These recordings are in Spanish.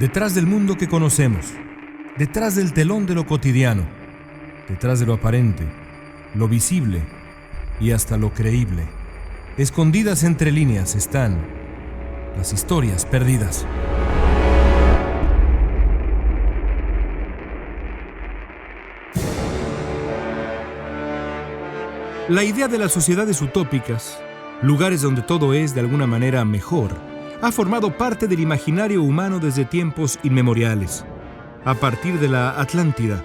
Detrás del mundo que conocemos, detrás del telón de lo cotidiano, detrás de lo aparente, lo visible y hasta lo creíble, escondidas entre líneas están las historias perdidas. La idea de las sociedades utópicas, lugares donde todo es de alguna manera mejor, ha formado parte del imaginario humano desde tiempos inmemoriales. A partir de la Atlántida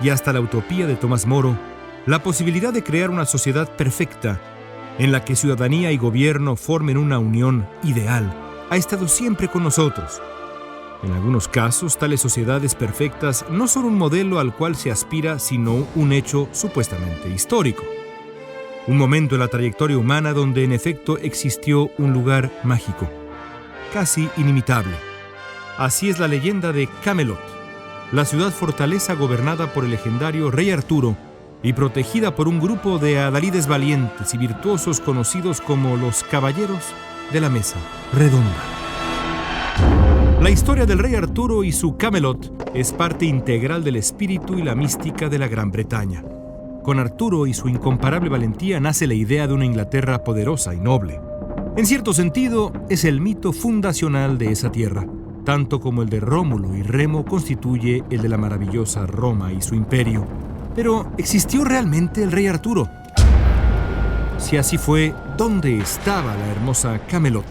y hasta la utopía de Tomás Moro, la posibilidad de crear una sociedad perfecta en la que ciudadanía y gobierno formen una unión ideal ha estado siempre con nosotros. En algunos casos, tales sociedades perfectas no son un modelo al cual se aspira, sino un hecho supuestamente histórico. Un momento en la trayectoria humana donde en efecto existió un lugar mágico, casi inimitable. Así es la leyenda de Camelot, la ciudad fortaleza gobernada por el legendario rey Arturo y protegida por un grupo de adalides valientes y virtuosos conocidos como los Caballeros de la Mesa Redonda. La historia del rey Arturo y su Camelot es parte integral del espíritu y la mística de la Gran Bretaña. Con Arturo y su incomparable valentía nace la idea de una Inglaterra poderosa y noble. En cierto sentido, es el mito fundacional de esa tierra, tanto como el de Rómulo y Remo constituye el de la maravillosa Roma y su imperio. Pero, ¿existió realmente el rey Arturo? Si así fue, ¿dónde estaba la hermosa Camelot?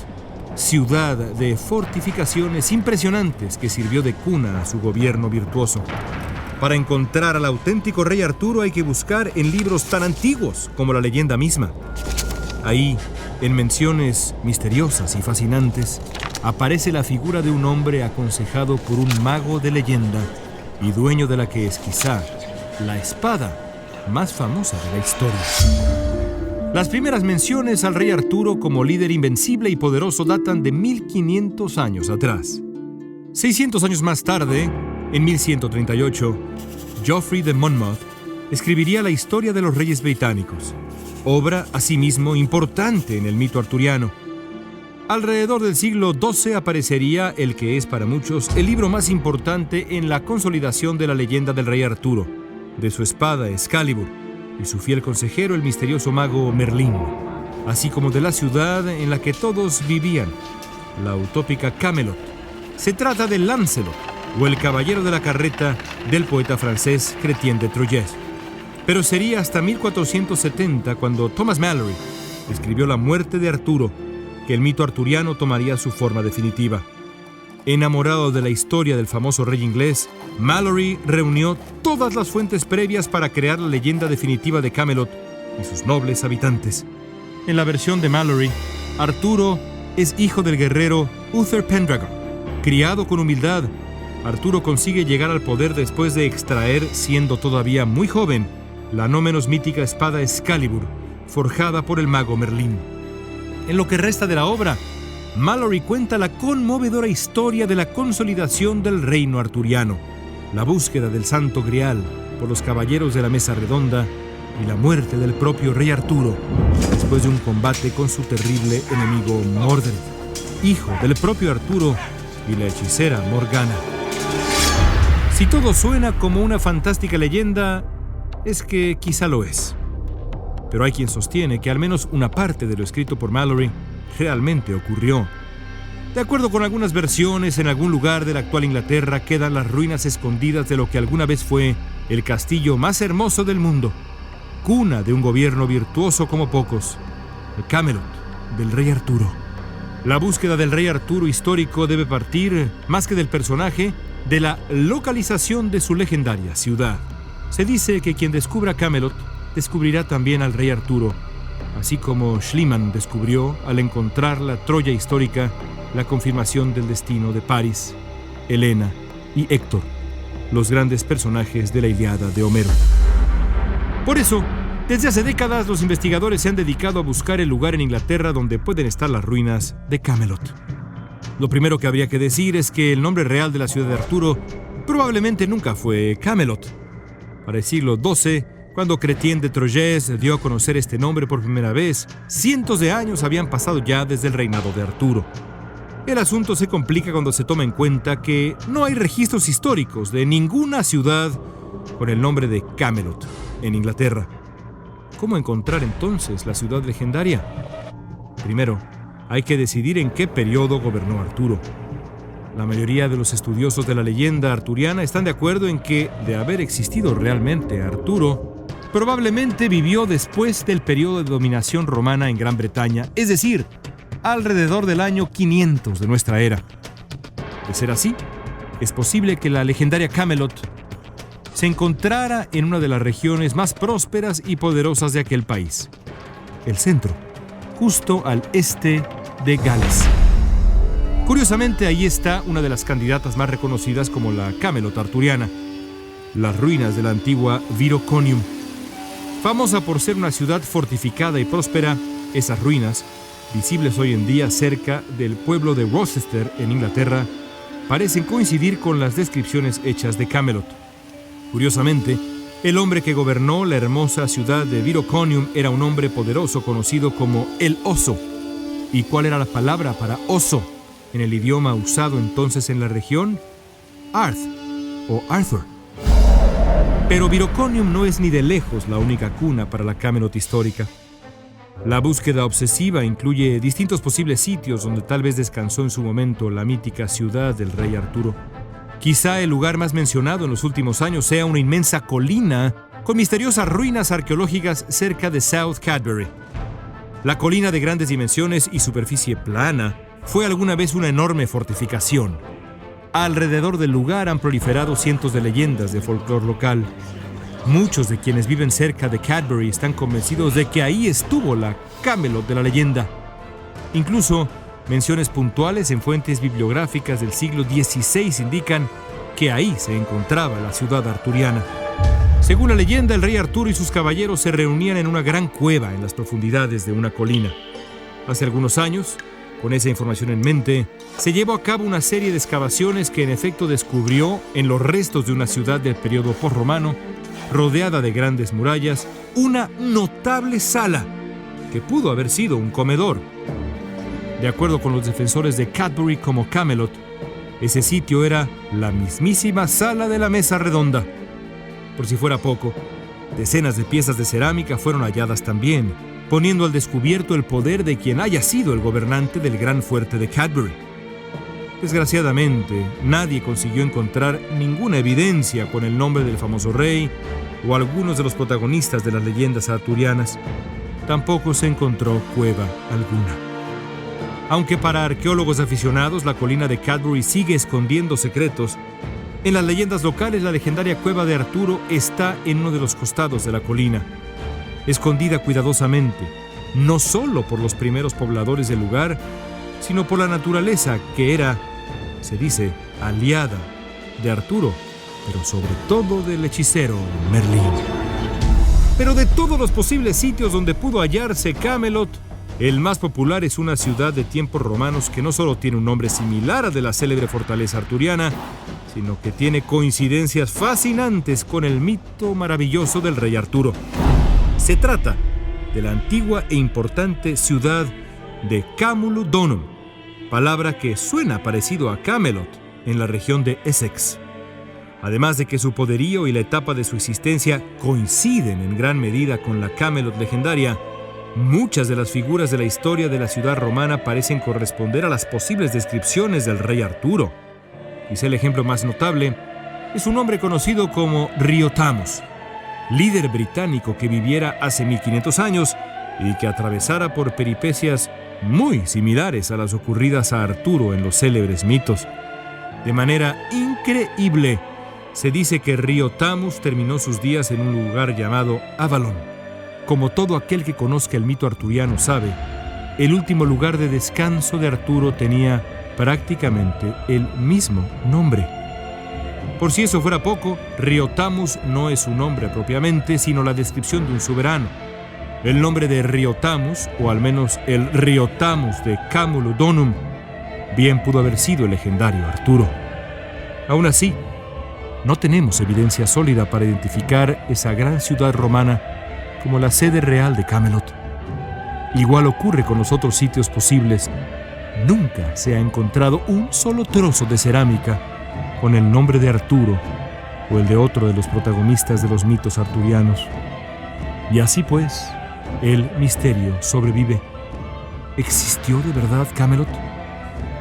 Ciudad de fortificaciones impresionantes que sirvió de cuna a su gobierno virtuoso. Para encontrar al auténtico rey Arturo hay que buscar en libros tan antiguos como la leyenda misma. Ahí, en menciones misteriosas y fascinantes, aparece la figura de un hombre aconsejado por un mago de leyenda y dueño de la que es quizá la espada más famosa de la historia. Las primeras menciones al rey Arturo como líder invencible y poderoso datan de 1500 años atrás. 600 años más tarde, en 1138, Geoffrey de Monmouth escribiría la historia de los reyes británicos, obra asimismo importante en el mito arturiano. Alrededor del siglo XII aparecería el que es para muchos el libro más importante en la consolidación de la leyenda del rey Arturo, de su espada Excalibur y su fiel consejero el misterioso mago Merlín, así como de la ciudad en la que todos vivían, la utópica Camelot. Se trata de Lancelot, o el caballero de la carreta del poeta francés Chrétien de Troyes. Pero sería hasta 1470 cuando Thomas Malory escribió La muerte de Arturo, que el mito arturiano tomaría su forma definitiva. Enamorado de la historia del famoso rey inglés, Malory reunió todas las fuentes previas para crear la leyenda definitiva de Camelot y sus nobles habitantes. En la versión de Malory, Arturo es hijo del guerrero Uther Pendragon. Criado con humildad, Arturo consigue llegar al poder después de extraer, siendo todavía muy joven, la no menos mítica espada Excalibur, forjada por el mago Merlín. En lo que resta de la obra, Malory cuenta la conmovedora historia de la consolidación del reino arturiano, la búsqueda del Santo Grial por los Caballeros de la Mesa Redonda y la muerte del propio rey Arturo después de un combate con su terrible enemigo Mordred, hijo del propio Arturo y la hechicera Morgana. Si todo suena como una fantástica leyenda, es que quizá lo es. Pero hay quien sostiene que al menos una parte de lo escrito por Malory realmente ocurrió. De acuerdo con algunas versiones, en algún lugar de la actual Inglaterra quedan las ruinas escondidas de lo que alguna vez fue el castillo más hermoso del mundo, cuna de un gobierno virtuoso como pocos, el Camelot del rey Arturo. La búsqueda del rey Arturo histórico debe partir, más que del personaje, de la localización de su legendaria ciudad. Se dice que quien descubra Camelot descubrirá también al rey Arturo, así como Schliemann descubrió, al encontrar la Troya histórica, la confirmación del destino de Paris, Helena y Héctor, los grandes personajes de la Ilíada de Homero. Por eso, desde hace décadas los investigadores se han dedicado a buscar el lugar en Inglaterra donde pueden estar las ruinas de Camelot. Lo primero que habría que decir es que el nombre real de la ciudad de Arturo probablemente nunca fue Camelot. Para el siglo XII, cuando Chrétien de Troyes dio a conocer este nombre por primera vez, cientos de años habían pasado ya desde el reinado de Arturo. El asunto se complica cuando se toma en cuenta que no hay registros históricos de ninguna ciudad con el nombre de Camelot en Inglaterra. ¿Cómo encontrar entonces la ciudad legendaria? Primero, hay que decidir en qué periodo gobernó Arturo. La mayoría de los estudiosos de la leyenda arturiana están de acuerdo en que, de haber existido realmente Arturo, probablemente vivió después del periodo de dominación romana en Gran Bretaña, es decir, alrededor del año 500 de nuestra era. De ser así, es posible que la legendaria Camelot se encontrara en una de las regiones más prósperas y poderosas de aquel país, el centro, justo al este de Gales. Curiosamente, ahí está una de las candidatas más reconocidas como la Camelot arturiana, las ruinas de la antigua Viroconium. Famosa por ser una ciudad fortificada y próspera, esas ruinas, visibles hoy en día cerca del pueblo de Rochester en Inglaterra, parecen coincidir con las descripciones hechas de Camelot. Curiosamente, el hombre que gobernó la hermosa ciudad de Viroconium era un hombre poderoso conocido como el Oso. ¿Y cuál era la palabra para oso en el idioma usado entonces en la región? Arth o Arthur. Pero Viroconium no es ni de lejos la única cuna para la Camelot histórica. La búsqueda obsesiva incluye distintos posibles sitios donde tal vez descansó en su momento la mítica ciudad del rey Arturo. Quizá el lugar más mencionado en los últimos años sea una inmensa colina con misteriosas ruinas arqueológicas cerca de South Cadbury. La colina de grandes dimensiones y superficie plana fue alguna vez una enorme fortificación. Alrededor del lugar han proliferado cientos de leyendas de folclore local. Muchos de quienes viven cerca de Cadbury están convencidos de que ahí estuvo la Camelot de la leyenda. Incluso, menciones puntuales en fuentes bibliográficas del siglo XVI indican que ahí se encontraba la ciudad arturiana. Según la leyenda, el rey Arturo y sus caballeros se reunían en una gran cueva en las profundidades de una colina. Hace algunos años, con esa información en mente, se llevó a cabo una serie de excavaciones que en efecto descubrió en los restos de una ciudad del periodo posromano, rodeada de grandes murallas, una notable sala que pudo haber sido un comedor. De acuerdo con los defensores de Cadbury como Camelot, ese sitio era la mismísima sala de la mesa redonda. Por si fuera poco, decenas de piezas de cerámica fueron halladas también, poniendo al descubierto el poder de quien haya sido el gobernante del gran fuerte de Cadbury. Desgraciadamente, nadie consiguió encontrar ninguna evidencia con el nombre del famoso rey o algunos de los protagonistas de las leyendas arturianas. Tampoco se encontró cueva alguna. Aunque para arqueólogos aficionados la colina de Cadbury sigue escondiendo secretos, en las leyendas locales la legendaria cueva de Arturo está en uno de los costados de la colina, escondida cuidadosamente, no solo por los primeros pobladores del lugar, sino por la naturaleza que era, se dice, aliada de Arturo, pero sobre todo del hechicero Merlín. Pero de todos los posibles sitios donde pudo hallarse Camelot, el más popular es una ciudad de tiempos romanos que no solo tiene un nombre similar al de la célebre fortaleza arturiana, sino que tiene coincidencias fascinantes con el mito maravilloso del rey Arturo. Se trata de la antigua e importante ciudad de Camulodunum, palabra que suena parecido a Camelot en la región de Essex. Además de que su poderío y la etapa de su existencia coinciden en gran medida con la Camelot legendaria, muchas de las figuras de la historia de la ciudad romana parecen corresponder a las posibles descripciones del rey Arturo. Quizá el ejemplo más notable es un hombre conocido como Riotamus, líder británico que viviera hace 1500 años y que atravesara por peripecias muy similares a las ocurridas a Arturo en los célebres mitos. De manera increíble, se dice que Riotamus terminó sus días en un lugar llamado Avalon. Como todo aquel que conozca el mito arturiano sabe, el último lugar de descanso de Arturo tenía prácticamente el mismo nombre. Por si eso fuera poco, Riotamus no es un nombre propiamente, sino la descripción de un soberano. El nombre de Riotamus, o al menos el Riotamus de Camulodunum, bien pudo haber sido el legendario Arturo. Aún así, no tenemos evidencia sólida para identificar esa gran ciudad romana como la sede real de Camelot. Igual ocurre con los otros sitios posibles, nunca se ha encontrado un solo trozo de cerámica con el nombre de Arturo o el de otro de los protagonistas de los mitos arturianos. Y así pues, el misterio sobrevive. ¿Existió de verdad Camelot?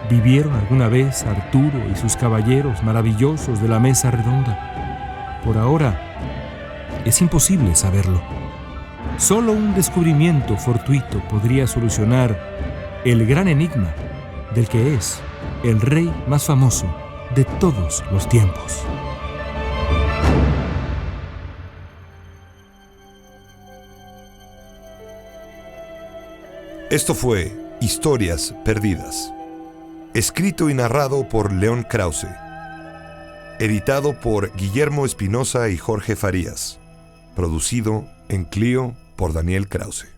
¿Vivieron alguna vez Arturo y sus caballeros maravillosos de la mesa redonda? Por ahora, es imposible saberlo. Solo un descubrimiento fortuito podría solucionar el gran enigma del que es el rey más famoso de todos los tiempos. Esto fue Historias Perdidas, escrito y narrado por León Krause, editado por Guillermo Espinosa y Jorge Farías, producido en Clio por Daniel Krause.